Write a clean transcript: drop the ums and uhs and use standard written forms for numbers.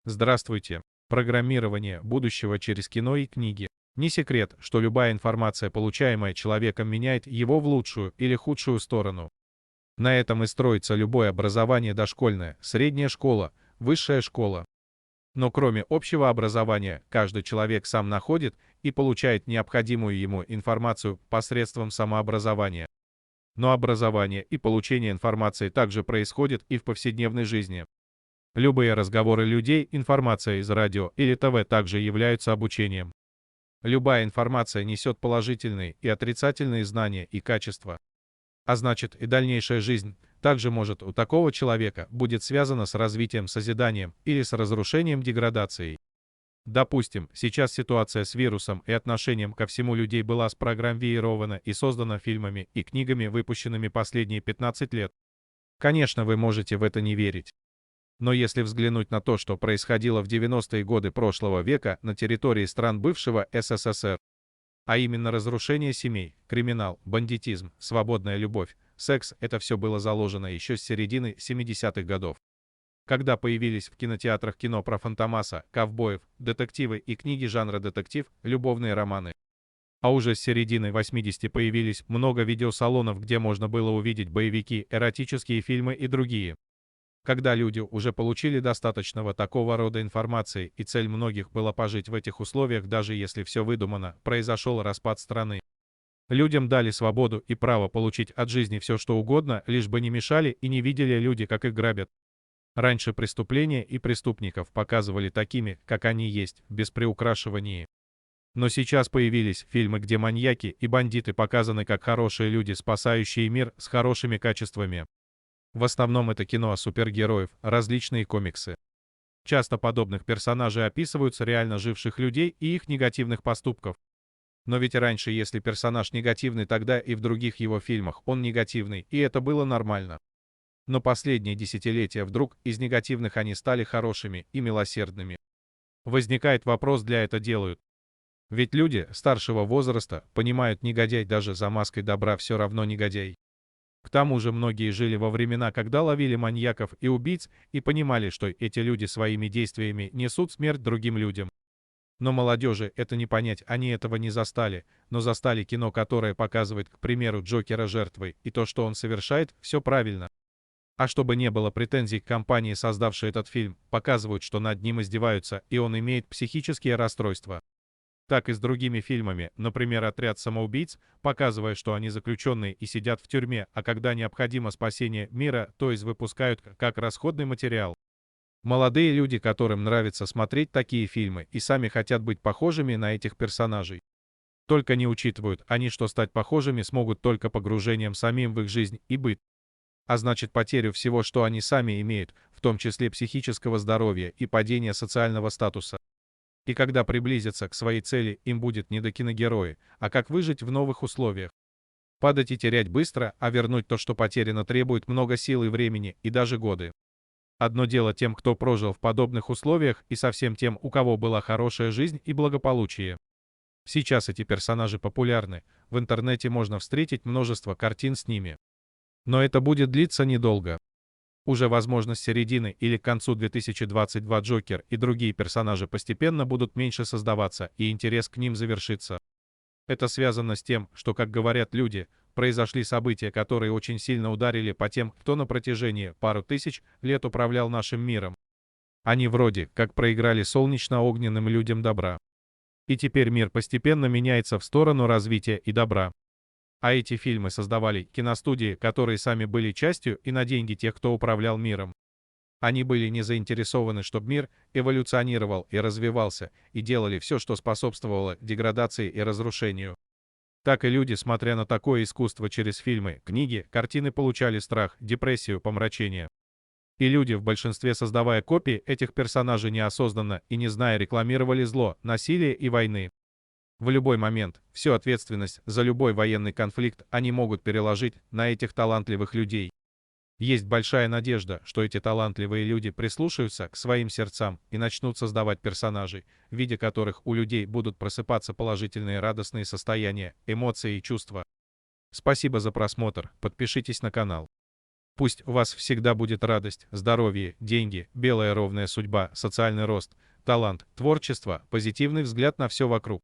Здравствуйте. Программирование будущего через кино и книги. Не секрет, что любая информация, получаемая человеком, меняет его в лучшую или худшую сторону. На этом и строится любое образование дошкольное, средняя школа, высшая школа. Но кроме общего образования, каждый человек сам находит и получает необходимую ему информацию посредством самообразования. Но образование и получение информации также происходит и в повседневной жизни. Любые разговоры людей, информация из радио или ТВ также являются обучением. Любая информация несет положительные и отрицательные знания и качества. А значит, и дальнейшая жизнь также может у такого человека будет связана с развитием, созиданием или с разрушением, деградацией. Допустим, сейчас ситуация с вирусом и отношением ко всему людей была спрограммирована и создана фильмами и книгами, выпущенными последние 15 лет. Конечно, вы можете в это не верить. Но если взглянуть на то, что происходило в 90-е годы прошлого века на территории стран бывшего СССР, а именно разрушение семей, криминал, бандитизм, свободная любовь, секс, это все было заложено еще с середины 70-х годов. Когда появились в кинотеатрах кино про Фантомаса, ковбоев, детективы и книги жанра детектив, любовные романы. А уже с середины 80-х появились много видеосалонов, где можно было увидеть боевики, эротические фильмы и другие. Когда люди уже получили достаточного такого рода информации, и цель многих была пожить в этих условиях, даже если все выдумано, произошел распад страны. Людям дали свободу и право получить от жизни все что угодно, лишь бы не мешали и не видели люди, как их грабят. Раньше преступления и преступников показывали такими, как они есть, без приукрашивания. Но сейчас появились фильмы, где маньяки и бандиты показаны как хорошие люди, спасающие мир с хорошими качествами. В основном это кино о супергероев, различные комиксы. Часто подобных персонажей описываются реально живших людей и их негативных поступков. Но ведь раньше, если персонаж негативный, тогда и в других его фильмах он негативный, и это было нормально. Но последние десятилетия вдруг из негативных они стали хорошими и милосердными. Возникает вопрос, для этого делают. Ведь люди старшего возраста понимают, негодяй даже за маской добра все равно негодяй. К тому же многие жили во времена, когда ловили маньяков и убийц и понимали, что эти люди своими действиями несут смерть другим людям. Но молодежи это не понять, они этого не застали, но застали кино, которое показывает, к примеру, Джокера жертвой, и то, что он совершает, все правильно. А чтобы не было претензий к компании, создавшей этот фильм, показывают, что над ним издеваются, и он имеет психические расстройства. Так и с другими фильмами, например, «Отряд самоубийц», показывая, что они заключенные и сидят в тюрьме, а когда необходимо спасение мира, то есть выпускают как расходный материал. Молодые люди, которым нравится смотреть такие фильмы и сами хотят быть похожими на этих персонажей. Только не учитывают они, что стать похожими смогут только погружением самим в их жизнь и быт. А значит, потерю всего, что они сами имеют, в том числе психического здоровья и падения социального статуса. И когда приблизятся к своей цели, им будет не до киногерои, а как выжить в новых условиях. Падать и терять быстро, а вернуть то, что потеряно, требует много сил и времени, и даже годы. Одно дело тем, кто прожил в подобных условиях, и совсем тем, у кого была хорошая жизнь и благополучие. Сейчас эти персонажи популярны, в интернете можно встретить множество картин с ними. Но это будет длиться недолго. Уже, возможно, с середины или к концу 2022 Джокер и другие персонажи постепенно будут меньше создаваться, и интерес к ним завершится. Это связано с тем, что, как говорят люди, произошли события, которые очень сильно ударили по тем, кто на протяжении пару тысяч лет управлял нашим миром. Они вроде как проиграли солнечно-огненным людям добра. И теперь мир постепенно меняется в сторону развития и добра. А эти фильмы создавали киностудии, которые сами были частью и на деньги тех, кто управлял миром. Они были не заинтересованы, чтобы мир эволюционировал и развивался, и делали все, что способствовало деградации и разрушению. Так и люди, смотря на такое искусство через фильмы, книги, картины, получали страх, депрессию, помрачение. И люди, в большинстве создавая копии этих персонажей неосознанно и не зная, рекламировали зло, насилие и войны. В любой момент всю ответственность за любой военный конфликт они могут переложить на этих талантливых людей. Есть большая надежда, что эти талантливые люди прислушаются к своим сердцам и начнут создавать персонажей, в виде которых у людей будут просыпаться положительные радостные состояния, эмоции и чувства. Спасибо за просмотр, подпишитесь на канал. Пусть у вас всегда будет радость, здоровье, деньги, белая ровная судьба, социальный рост, талант, творчество, позитивный взгляд на все вокруг.